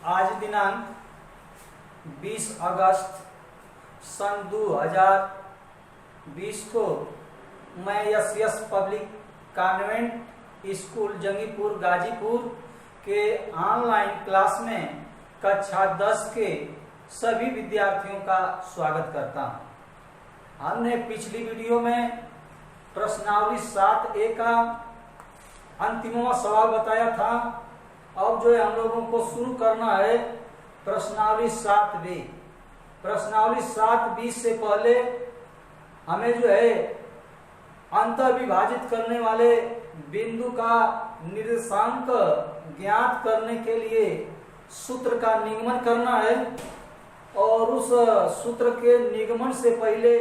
आज दिनांक 20 अगस्त सन 2020 को मैं S public convent school Jangipur Ghazipur के ऑनलाइन क्लास में कक्षा 10 के सभी विद्यार्थियों का स्वागत करता हूं। हमने पिछली वीडियो में प्रश्नावली 7A का अंतिमवा सवाल बताया था। अब जो है हम लोगों को शुरू करना है प्रश्नावली 7B। प्रश्नावली 7B से पहले हमें जो है अंतर विभाजित करने वाले बिंदु का निर्देशांक ज्ञात करने के लिए सूत्र का निगमन करना है और उस सूत्र के निगमन से पहले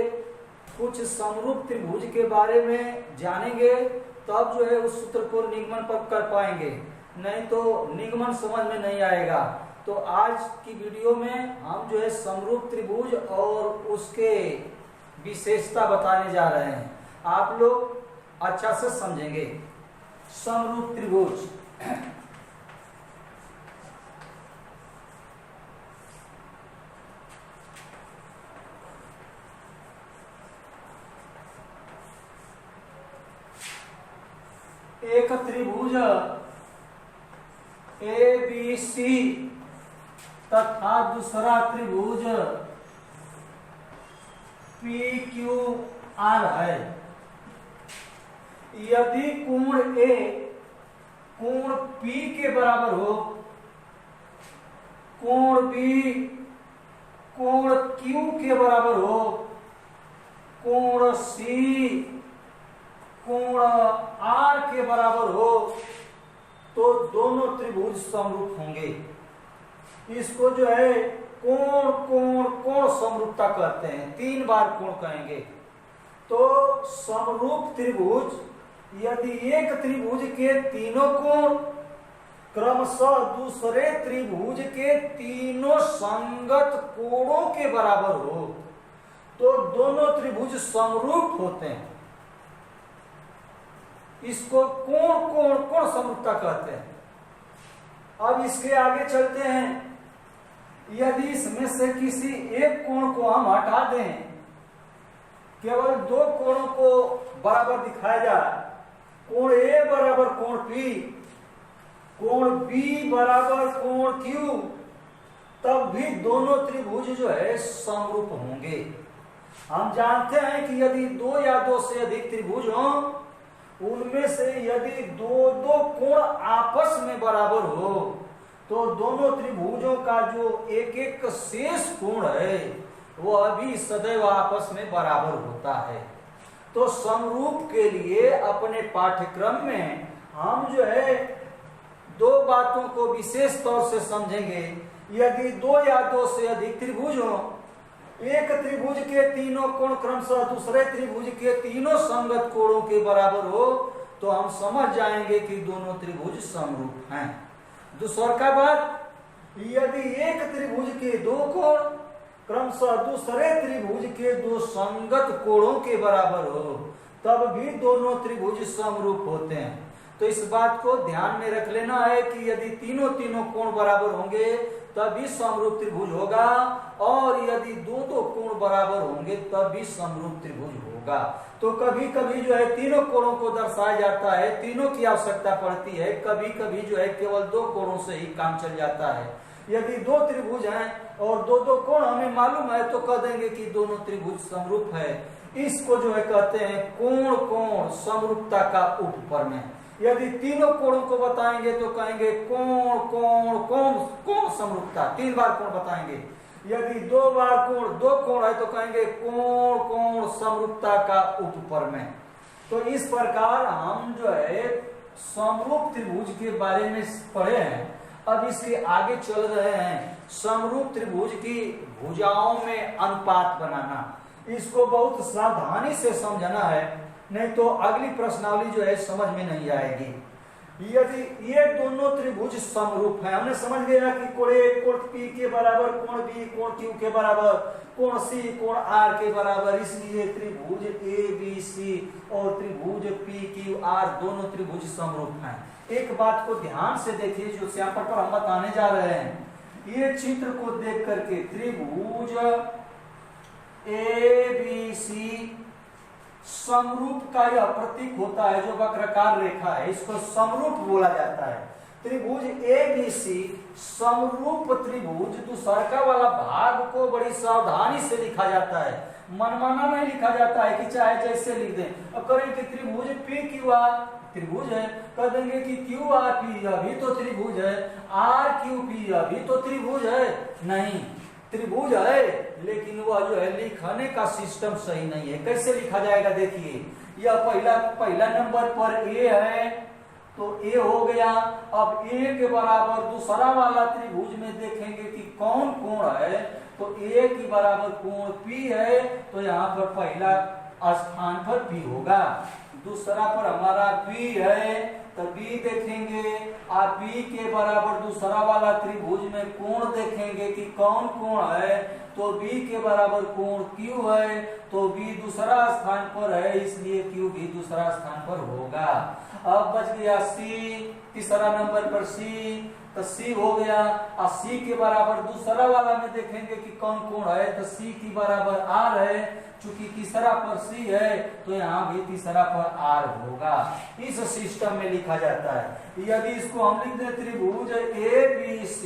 कुछ समरूप त्रिभुज के बारे में जानेंगे, तब जो है उस सूत्र को निगमन पर कर पाएंगे, नहीं तो निगमन समझ में नहीं आएगा। तो आज की वीडियो में हम जो है समरूप त्रिभुज और उसके विशेषता बताने जा रहे हैं। आप लोग अच्छा से समझेंगे। समरूप त्रिभुज एक त्रिभुज ABC तथा दूसरा त्रिभुज PQR है। यदि कोण A कोण P के बराबर हो, कोण B कोण Q के बराबर हो, कोण C कोण R के बराबर हो, तो दोनों त्रिभुज समरूप होंगे। इसको जो है कोण कोण कोण समरूपता कहते हैं। 3 बार कोण कहेंगे। तो समरूप त्रिभुज यदि एक त्रिभुज के तीनों कोण क्रमशः दूसरे त्रिभुज के तीनों संगत कोणों के बराबर हो, तो दोनों त्रिभुज समरूप होते हैं। इसको कोण कोण कोण समरूपता कहते हैं। अब इसके आगे चलते हैं। यदि इसमें से किसी एक कोण को हम हटा दें, केवल 2 कोणों को बराबर दिखाया जाए, कोण A बराबर कोण P, कोण B बराबर कोण Q, तब भी दोनों त्रिभुज जो है समरूप होंगे। हम जानते हैं कि यदि 2 या 2 से अधिक त्रिभुज हों, उनमें से यदि 2 कोण आपस में बराबर हो, तो दोनों त्रिभुजों का जो एक शेष कोण है वह भी सदैव आपस में बराबर होता है। तो समरूप के लिए अपने पाठ्यक्रम में हम जो है 2 बातों को विशेष तौर से समझेंगे। यदि 2 या 2 से अधिक त्रिभुज हो, एक त्रिभुज के तीनों कोण क्रमशः दूसरे त्रिभुज के तीनों संगत कोणों के बराबर हो, तो हम समझ जाएंगे कि दोनों त्रिभुज समरूप हैं। दूसरा बात, यदि एक त्रिभुज के 2 कोण क्रमशः दूसरे त्रिभुज के 2 संगत कोणों के बराबर हो, तब भी दोनों त्रिभुज समरूप होते हैं। तो इस बात को ध्यान में रख लेना है कि यदि तीनों कोण बराबर होंगे तभी समरूप त्रिभुज होगा, और यदि 2 कोण बराबर होंगे तब भी समरूप त्रिभुज होगा। तो कभी कभी जो है तीनों कोणों को दर्शाया जाता है, तीनों की आवश्यकता पड़ती है। कभी कभी जो है केवल 2 कोणों से ही काम चल जाता है। यदि 2 त्रिभुज हैं और 2 कोण हमें मालूम है, तो कह देंगे कि दोनों त्रिभुज समरूप है। इसको जो है कहते हैं कोण कोण समरूपता का उपप्रमेय। यदि तीनों कोणों को बताएंगे तो कहेंगे कोण कोण कोण कोण समरूपता, 3 बार कोण बताएंगे। यदि 2 बार कोण 2 कोण है तो कहेंगे कोण कोण समरूपता का उपप्रमेय। तो इस प्रकार हम जो है समरूप त्रिभुज के बारे में पढ़े हैं। अब इसके आगे चल रहे हैं समरूप त्रिभुज की भुजाओं में अनुपात बनाना। इसको बहुत सावधानी से समझना है, नहीं तो अगली प्रश्नावली जो है समझ में नहीं आएगी। यदि ये दोनों त्रिभुज समरूप हैं, हमने समझ गया कि कोण A कोण P के बराबर, कोण B कोण Q के बराबर, कोण C कोण R के बराबर, इसलिए त्रिभुज ABC और त्रिभुज PQR दोनों त्रिभुज समरूप हैं। एक बात को ध्यान से देखिए जो यहाँ पर हम बताने जा रहे हैं। ये चित्र को देख करके त्रिभुज ABC समरूप का यह प्रतीक होता है, जो वक्राकार रेखा है इसको समरूप बोला जाता है। त्रिभुज ABC समरूप त्रिभुज, दूसरका वाला भाग को बड़ी सावधानी से लिखा जाता है, मनमाना नहीं लिखा जाता है कि चाहे जैसे लिख दें। अब करें कि त्रिभुज PQR त्रिभुज है, कह देंगे कि QRP अभी तो त्रिभुज है, RQP अभी तो त्रिभुज है। नहीं, त्रिभुज है लेकिन वह जो है लिखने का सिस्टम सही नहीं है। कैसे लिखा जाएगा देखिए, यह पहला नंबर पर A है तो A हो गया। अब A के बराबर दूसरा वाला त्रिभुज में देखेंगे कि कौन कोण है, तो A की बराबर कोण P है, तो यहाँ पर पहला स्थान पर P होगा। दूसरा पर हमारा B है तो B देखेंगे, आप B के बराबर दूसरा वाला त्रिभुज में कोण देखेंगे कि कौन कोण है, तो B के बराबर कोण Q है, तो B दूसरा स्थान पर है इसलिए Q भी दूसरा स्थान पर होगा। अब बच गया C, तीसरा नंबर पर C, तो C हो गया। और C के बराबर दूसरा वाला में देखेंगे कि कौन कोण है, तो C की बराबर R है, चूंकि तीसरा पर C है तो यहाँ भी तीसरा पर R होगा। इस सिस्टम में लिखा जाता है। यदि इसको हम लिख दें त्रिभुज ABC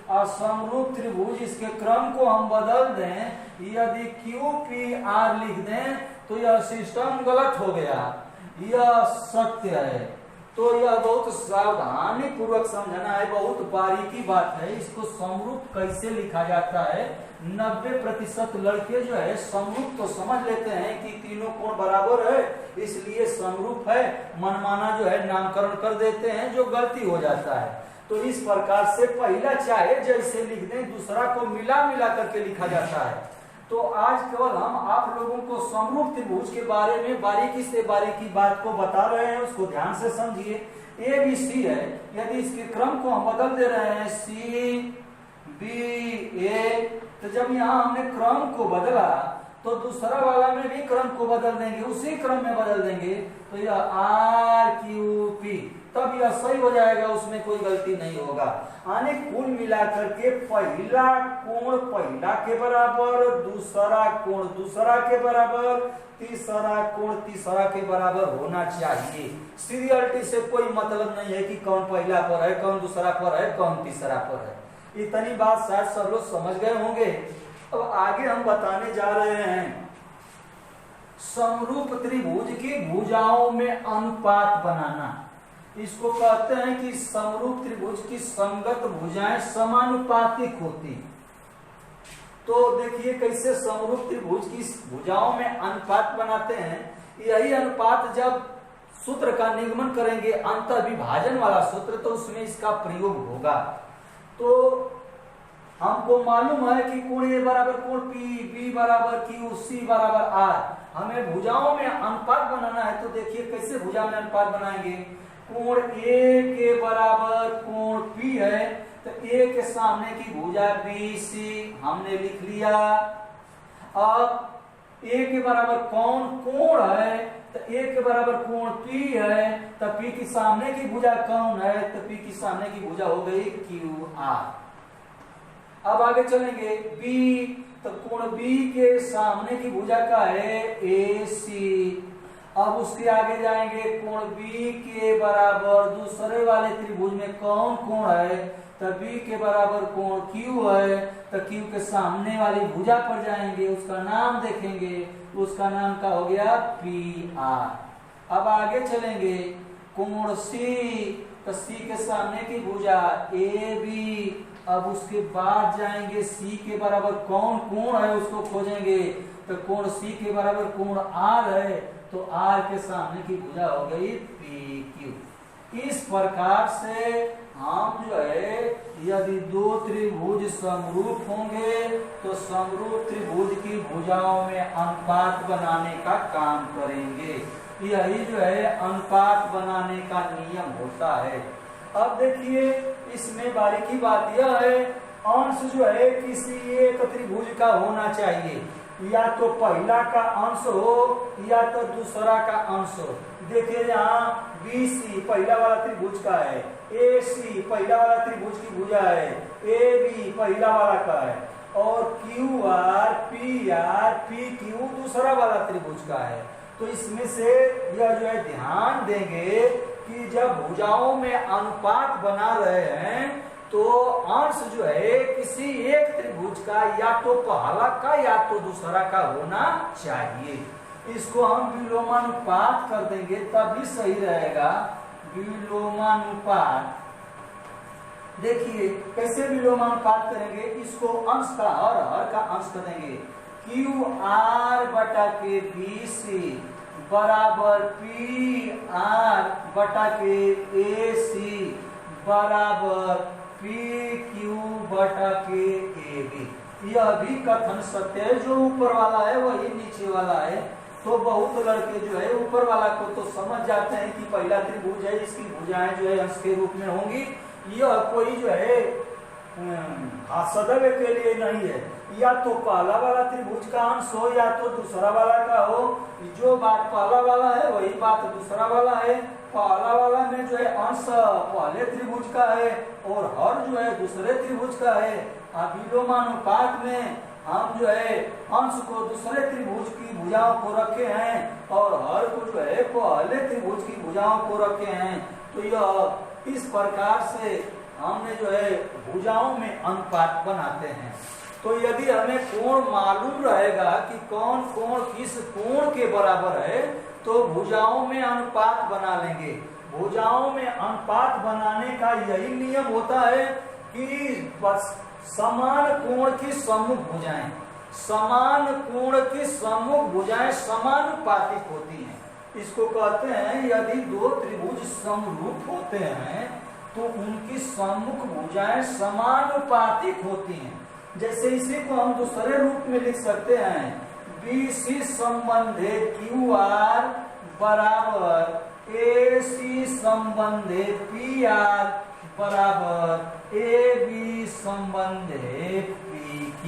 और समरूप त्रिभुज, इसके क्रम को हम बदल दें, यदि QPR लिख दें तो यह सिस्टम गलत हो गया, यह सत्य है। तो यह बहुत सावधानी पूर्वक समझना है, बहुत बारीकी बात है। इसको समरूप कैसे लिखा जाता है, 90% लड़के जो है समरूप तो समझ लेते हैं कि तीनों कोण बराबर है इसलिए समरूप है, मनमाना जो है नामकरण कर देते हैं, जो गलती हो जाता है। तो इस प्रकार से पहला चाहे जैसे लिख दें, दूसरा को मिला मिला करके लिखा जाता है। तो आज केवल हम आप लोगों को समरूप त्रिभुज के बारे में बारीकी से बारीकी बात को बता रहे हैं, उसको ध्यान से समझिए। ABC है, यदि इसके क्रम को हम बदल दे रहे हैं CBA, तो जब यहाँ हमने क्रम को बदला तो दूसरा वाला में भी क्रम को बदल देंगे, उसी क्रम में बदल देंगे, तो यह RQP, तब यह सही हो जाएगा, उसमें कोई गलती नहीं होगा। यानी कुल मिलाकर के पहला कोण पहला के बराबर, दूसरा कोण दूसरा के बराबर, तीसरा कोण तीसरा के बराबर होना चाहिए। सीरियलिटी से कोई मतलब नहीं है कि कौन पहला पर है, कौन दूसरा पर है, कौन तीसरा पर है। इतनी बात शायद सब लोग समझ गए होंगे। अब आगे हम बताने जा रहे हैं समरूप त्रिभुज की भुजाओं में अनुपात बनाना। इसको कहते हैं कि समरूप त्रिभुज की संगत भुजाएं समानुपातिक होती। तो देखिए कैसे समरूप त्रिभुज की भुजाओं में अनुपात बनाते हैं। यही अनुपात जब सूत्र का निगमन करेंगे, अंतर विभाजन वाला सूत्र, तो उसमें इसका प्रयोग होगा। तो हमको मालूम है कि कोण A बराबर कोण P, B बराबर Q, C बराबर R। हमें भुजाओं में अनुपात बनाना है, तो देखिए कैसे भुजा में अनुपात बनाएंगे। कोण A के बराबर कोण P है, तो A के सामने की भुजा BC हमने लिख लिया। अब A के बराबर कौन कोण है, तो A के बराबर कोण P है, तो P की सामने की भुजा कौन है, तो P की सामने की भुजा हो गई QR। अब आगे चलेंगे B, तो कोण B के सामने की भुजा का है AC। अब उसके आगे जाएंगे, कोण B के बराबर दूसरे वाले त्रिभुज में कौन कोण है, तो B के बराबर कोण Q है, तो Q के सामने वाली भुजा पर जाएंगे, उसका नाम देखेंगे, उसका नाम का हो गया PR। अब आगे चलेंगे, कोण C, तो C के सामने की भुजा AB। अब उसके बाद जाएंगे C के बराबर कौन कोण है उसको खोजेंगे, तो कोण C के बराबर कोण R है, तो R के सामने की भुजा हो गई PQ। इस प्रकार से हम जो है यदि दो त्रिभुज समरूप होंगे तो समरूप त्रिभुज की भुजाओं में अनुपात बनाने का काम करेंगे। यही जो है अनुपात बनाने का नियम होता है। अब देखिए इसमें बारीकी बात यह है अंश जो है किसी एक त्रिभुज का होना चाहिए, या तो पहला का अंश हो या तो दूसरा का अंश हो। देखिए यहाँ BC पहला वाला त्रिभुज का है, AC पहला वाला त्रिभुज की भुजा है, AB पहला वाला का है, और QR PR PQ दूसरा वाला त्रिभुज का है। तो इसमें से यह जो है ध्यान देंगे कि जब भुजाओं में अनुपात बना रहे हैं तो अंश जो है किसी एक त्रिभुज का या तो पहला का या तो दूसरा का होना चाहिए। इसको हम विलोमानुपात कर देंगे तभी सही रहेगा। विलोमानुपात देखिए कैसे विलोमानुपात करेंगे, इसको अंश का हर का अंश कर देंगे। QR बटा के BC बराबर PR बटा के AC बराबर PQ बटा के AB। यह भी कथन सत्य है, जो ऊपर वाला है वही नीचे वाला है। तो बहुत लड़के जो है ऊपर वाला को तो समझ जाते हैं कि पहला त्रिभुज है, इसकी भुजाएं जो है अंश के रूप में होंगी। यह कोई जो है सदैव के लिए नहीं है, या तो पहला वाला त्रिभुज का अंश हो या तो दूसरा वाला का हो। जो बात पहला वाला है वही बात दूसरा वाला है। पहला वाला में जो है अंश पहले त्रिभुज का है और हर जो है दूसरे त्रिभुज का है। विलोमानुपात में हम जो है अंश को दूसरे त्रिभुज की भुजाओं को रखे हैं और हर को जो है पहले त्रिभुज की भुजाओं को रखे हैं। तो यह इस प्रकार से हमने जो है भुजाओं में अनुपात बनाते हैं। तो यदि हमें कोण मालूम रहेगा कि कौन कोण किस कोण के बराबर है तो भुजाओं में अनुपात बना लेंगे। भुजाओं में अनुपात बनाने का यही नियम होता है कि बस समान कोण की सम्मुख भुजाएं, समान कोण की सम्मुख भुजाएं समानुपातिक होती हैं। इसको कहते हैं यदि दो त्रिभुज समरूप होते हैं तो उनकी सम्मुख भुजाएं समानुपातिक होती हैं। जैसे इसी को हम दूसरे रूप में लिख सकते हैं, BC संबंधे QR बराबर AC संबंधे PR बराबर AB संबंधे PQ।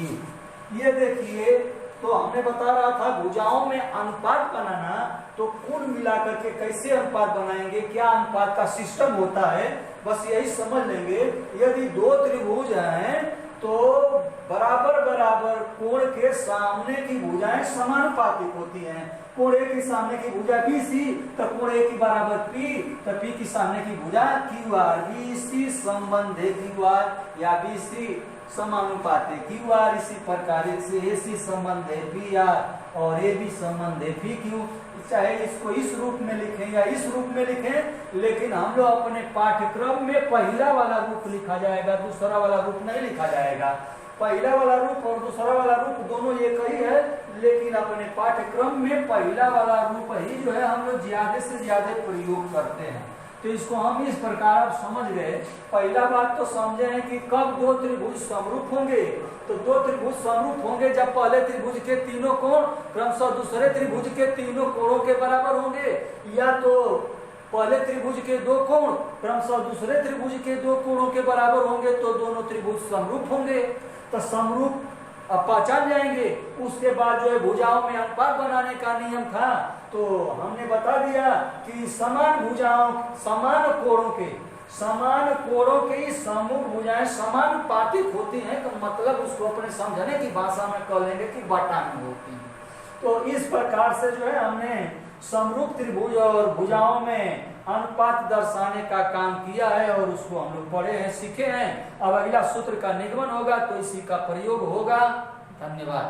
ये देखिए, तो हमने बता रहा था भुजाओं में अनुपात बनाना, तो कुल मिलाकर के कैसे अनुपात बनाएंगे, क्या अनुपात का सिस्टम होता है, बस यही समझ लेंगे। यदि दो त्रिभुज हैं तो बराबर बराबर कोण के सामने की भुजाएं समानुपातिक होती हैं। कोण A के सामने की भुजा BC तो कोण A की बराबर P, तो P की सामने की भुजा QR। BC संबंधे QR या BC समानुपातिक QR। इसी प्रकार से AC संबंधे PR और AB संबंधे PQ। चाहे इसको इस रूप में लिखें या इस रूप में लिखें, लेकिन हम लोग अपने पाठ्यक्रम में पहला वाला रूप लिखा जाएगा, दूसरा वाला रूप नहीं लिखा जाएगा। पहला वाला रूप और दूसरा वाला रूप दोनों एक ही है, लेकिन अपने पाठ्यक्रम में पहला वाला रूप ही जो है हम लोग ज्यादा से ज्यादा प्रयोग करते हैं। तो इसको हम इस प्रकार आप समझ गए। पहला बात तो समझे हैं कि कब दो त्रिभुज समरूप होंगे, तो दो त्रिभुज समरूप होंगे जब पहले त्रिभुज के तीनों कोण क्रमशः दूसरे त्रिभुज के तीनों कोणों के बराबर होंगे, या तो पहले त्रिभुज के दो कोण क्रमशः दूसरे त्रिभुज के दो कोणों के बराबर होंगे, तो दोनों त्रिभुज समरूप होंगे। तो समरूप अब पहचान जाएंगे। उसके बाद जो है भुजाओं में अनुपात बनाने का नियम था, तो हमने बता दिया कि समान भुजाओं समान कोणों के सम्मुख भुजाएं समानुपातिक होती हैं। तो मतलब उसको अपने समझने की भाषा में कह लेंगे कि बटा में होती हैं। तो इस प्रकार से जो है हमने समरूप त्रिभुज और भुजाओं में अनुपात दर्शाने का काम किया है और उसको हम लोग पढ़े हैं, सीखे हैं। अब अगला सूत्र का निगमन होगा तो इसी का प्रयोग होगा। धन्यवाद।